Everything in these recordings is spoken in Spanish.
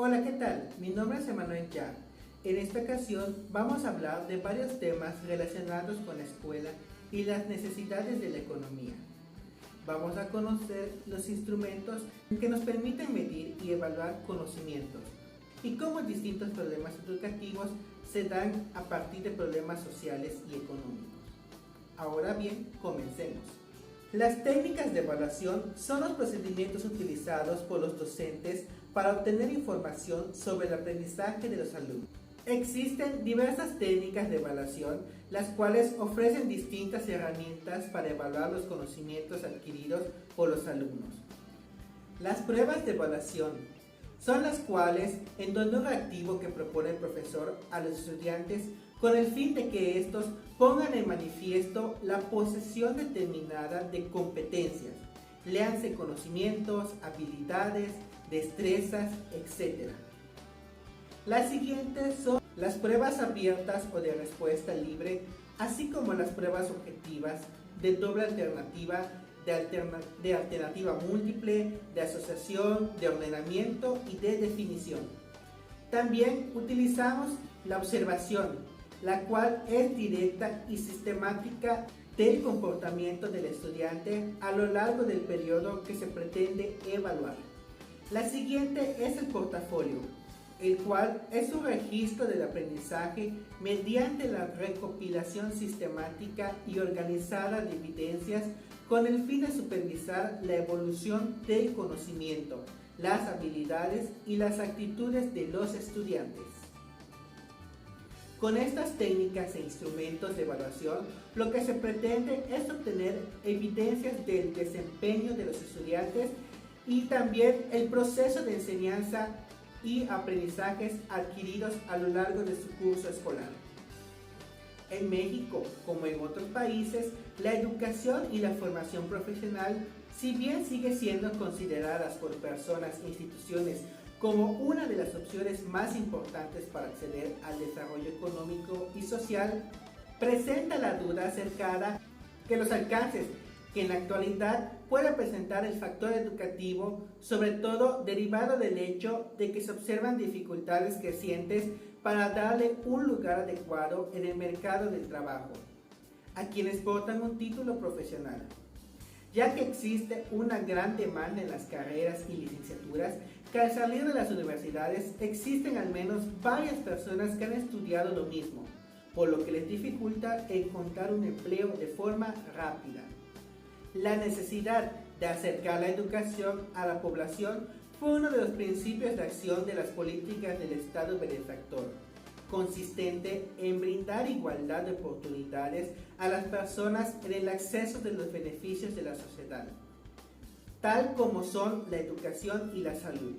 Hola, ¿qué tal? Mi nombre es Emanuel Yar. En esta ocasión vamos a hablar de varios temas relacionados con la escuela y las necesidades de la economía. Vamos a conocer los instrumentos que nos permiten medir y evaluar conocimientos y cómo distintos problemas educativos se dan a partir de problemas sociales y económicos. Ahora bien, comencemos. Las técnicas de evaluación son los procedimientos utilizados por los docentes para obtener información sobre el aprendizaje de los alumnos. Existen diversas técnicas de evaluación, las cuales ofrecen distintas herramientas para evaluar los conocimientos adquiridos por los alumnos. Las pruebas de evaluación son las cuales, en donde un reactivo que propone el profesor a los estudiantes con el fin de que estos pongan en manifiesto la posesión determinada de competencias, léanse conocimientos, habilidades, destrezas, etc. Las siguientes son las pruebas abiertas o de respuesta libre, así como las pruebas objetivas de doble alternativa, de alternativa múltiple, de asociación, de ordenamiento y de definición. También utilizamos la observación, la cual es directa y sistemática del comportamiento del estudiante a lo largo del periodo que se pretende evaluar. La siguiente es el portafolio, el cual es un registro del aprendizaje mediante la recopilación sistemática y organizada de evidencias con el fin de supervisar la evolución del conocimiento, las habilidades y las actitudes de los estudiantes. Con estas técnicas e instrumentos de evaluación, lo que se pretende es obtener evidencias del desempeño de los estudiantes y también el proceso de enseñanza y aprendizajes adquiridos a lo largo de su curso escolar. En México, como en otros países, la educación y la formación profesional, si bien sigue siendo consideradas por personas e instituciones como una de las opciones más importantes para acceder al desarrollo económico y social, presenta la duda acerca de los alcances que en la actualidad puede presentar el factor educativo, sobre todo derivado del hecho de que se observan dificultades crecientes para darle un lugar adecuado en el mercado del trabajo a quienes portan un título profesional, ya que existe una gran demanda en las carreras y licenciaturas que al salir de las universidades existen al menos varias personas que han estudiado lo mismo, por lo que les dificulta encontrar un empleo de forma rápida. La necesidad de acercar la educación a la población fue uno de los principios de acción de las políticas del Estado benefactor, consistente en brindar igualdad de oportunidades a las personas en el acceso de los beneficios de la sociedad, tal como son la educación y la salud,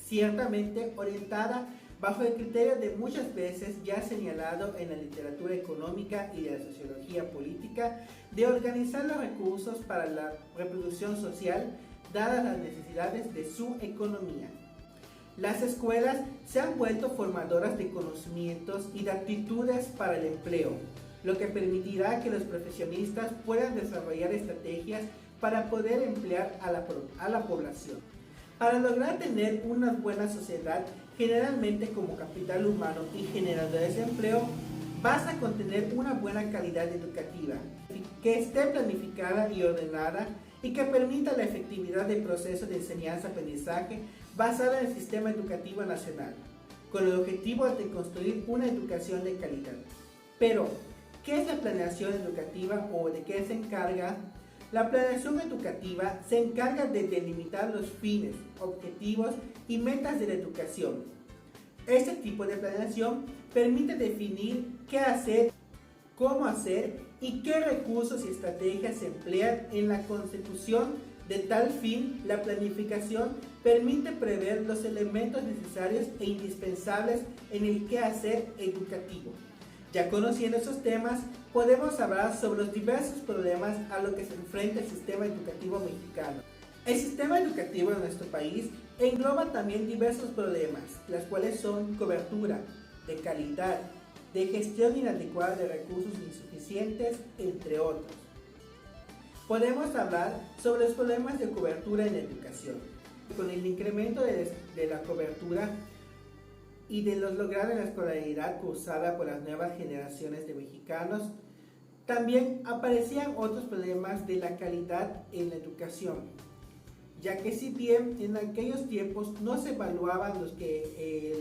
ciertamente orientada bajo el criterio de muchas veces ya señalado en la literatura económica y de la sociología política de organizar los recursos para la reproducción social dadas las necesidades de su economía. Las escuelas se han vuelto formadoras de conocimientos y de aptitudes para el empleo, lo que permitirá que los profesionistas puedan desarrollar estrategias para poder emplear a la población. Para lograr tener una buena sociedad, generalmente como capital humano y generadores de empleo, basta con tener una buena calidad educativa, que esté planificada y ordenada y que permita la efectividad del proceso de enseñanza-aprendizaje basada en el sistema educativo nacional, con el objetivo de construir una educación de calidad. Pero, ¿qué es la planeación educativa o de qué se encarga? La planeación educativa se encarga de delimitar los fines, objetivos y metas de la educación. Este tipo de planeación permite definir qué hacer, cómo hacer y qué recursos y estrategias se emplean en la consecución de tal fin. La planificación permite prever los elementos necesarios e indispensables en el quehacer educativo. Ya conociendo esos temas, podemos hablar sobre los diversos problemas a los que se enfrenta el sistema educativo mexicano. El sistema educativo de nuestro país engloba también diversos problemas, las cuales son cobertura, de calidad, de gestión inadecuada de recursos insuficientes, entre otros. Podemos hablar sobre los problemas de cobertura en la educación. Con el incremento de la cobertura y de los lograr en la escolaridad cursada por las nuevas generaciones de mexicanos, también aparecían otros problemas de la calidad en la educación, ya que si bien en aquellos tiempos no se evaluaban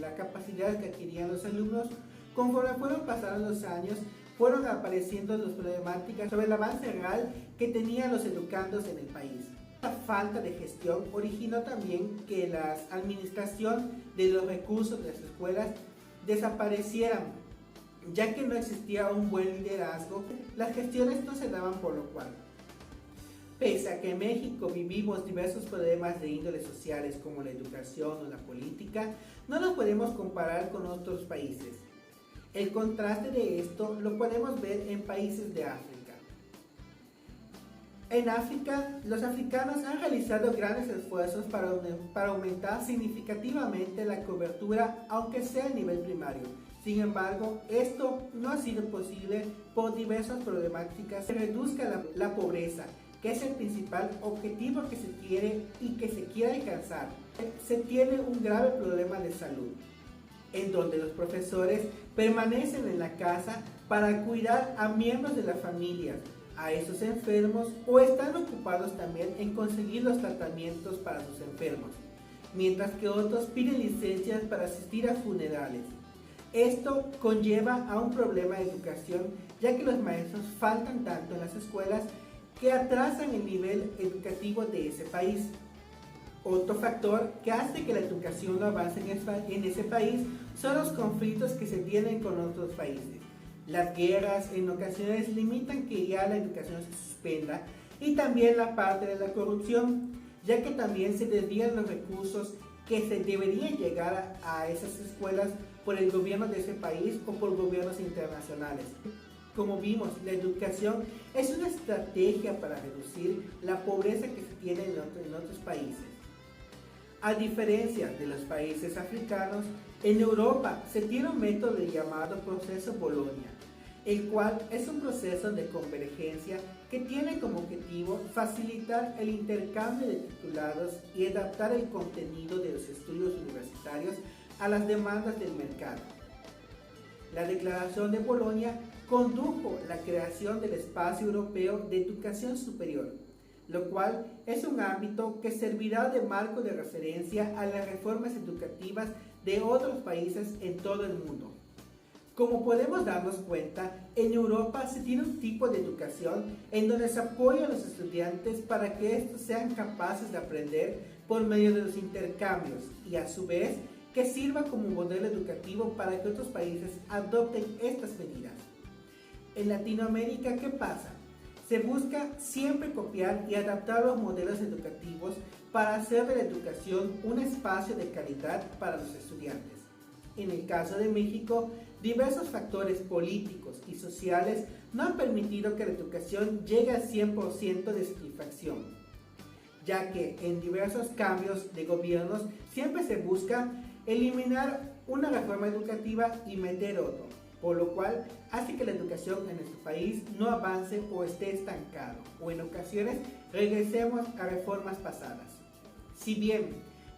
la capacidad que adquirían los alumnos, conforme fueron pasando los años, fueron apareciendo las problemáticas sobre el avance real que tenían los educandos en el país. La falta de gestión originó también que la administración de los recursos de las escuelas desaparecieran, ya que no existía un buen liderazgo, las gestiones no se daban, por lo cual, pese a que en México vivimos diversos problemas de índole sociales como la educación o la política, no nos podemos comparar con otros países. El contraste de esto lo podemos ver en países de África. En África, los africanos han realizado grandes esfuerzos para aumentar significativamente la cobertura, aunque sea a nivel primario. Sin embargo, esto no ha sido posible por diversas problemáticas. Se reduzca la pobreza, que es el principal objetivo que se quiere y que se quiere alcanzar. Se tiene un grave problema de salud, en donde los profesores permanecen en la casa para cuidar a miembros de la familia, a esos enfermos, o están ocupados también en conseguir los tratamientos para sus enfermos, mientras que otros piden licencias para asistir a funerales. Esto conlleva a un problema de educación, ya que los maestros faltan tanto en las escuelas que atrasan el nivel educativo de ese país. Otro factor que hace que la educación no avance en ese país son los conflictos que se tienen con otros países. Las guerras en ocasiones limitan que ya la educación se suspenda, y también la parte de la corrupción, ya que también se desvían los recursos que se deberían llegar a esas escuelas por el gobierno de ese país o por gobiernos internacionales. Como vimos, la educación es una estrategia para reducir la pobreza que se tiene en otros países. A diferencia de los países africanos, en Europa se tiene un método llamado proceso Bolonia, el cual es un proceso de convergencia que tiene como objetivo facilitar el intercambio de titulados y adaptar el contenido de los estudios universitarios a las demandas del mercado. La Declaración de Bolonia condujo la creación del Espacio Europeo de Educación Superior, lo cual es un ámbito que servirá de marco de referencia a las reformas educativas de otros países en todo el mundo. Como podemos darnos cuenta, en Europa se tiene un tipo de educación en donde se apoya a los estudiantes para que estos sean capaces de aprender por medio de los intercambios, y a su vez que sirva como modelo educativo para que otros países adopten estas medidas. En Latinoamérica, ¿qué pasa? Se busca siempre copiar y adaptar los modelos educativos para hacer de la educación un espacio de calidad para los estudiantes. En el caso de México, diversos factores políticos y sociales no han permitido que la educación llegue al 100% de satisfacción, ya que en diversos cambios de gobiernos siempre se busca eliminar una reforma educativa y meter otro, por lo cual hace que la educación en nuestro país no avance o esté estancado, o en ocasiones regresemos a reformas pasadas. Si bien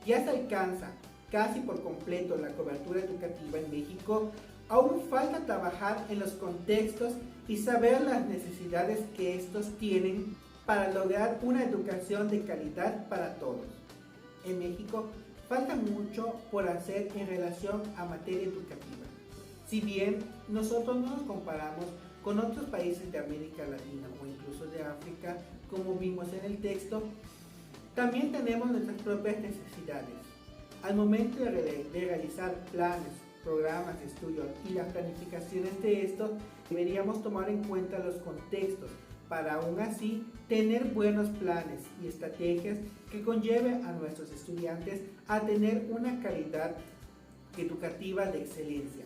ya se alcanza casi por completo la cobertura educativa en México, aún falta trabajar en los contextos y saber las necesidades que estos tienen para lograr una educación de calidad para todos. En México falta mucho por hacer en relación a materia educativa. Si bien nosotros no nos comparamos con otros países de América Latina o incluso de África, como vimos en el texto, también tenemos nuestras propias necesidades. Al momento de realizar planes, programas de estudio y las planificaciones de estos, deberíamos tomar en cuenta los contextos para aún así tener buenos planes y estrategias que conlleven a nuestros estudiantes a tener una calidad educativa de excelencia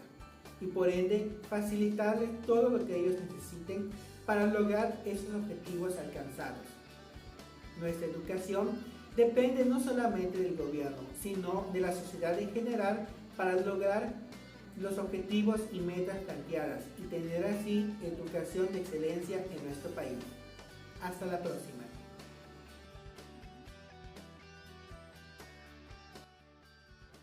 y por ende facilitarles todo lo que ellos necesiten para lograr esos objetivos alcanzados. Nuestra educación depende no solamente del gobierno, sino de la sociedad en general para lograr los objetivos y metas planteadas y tener así educación de excelencia en nuestro país. Hasta la próxima.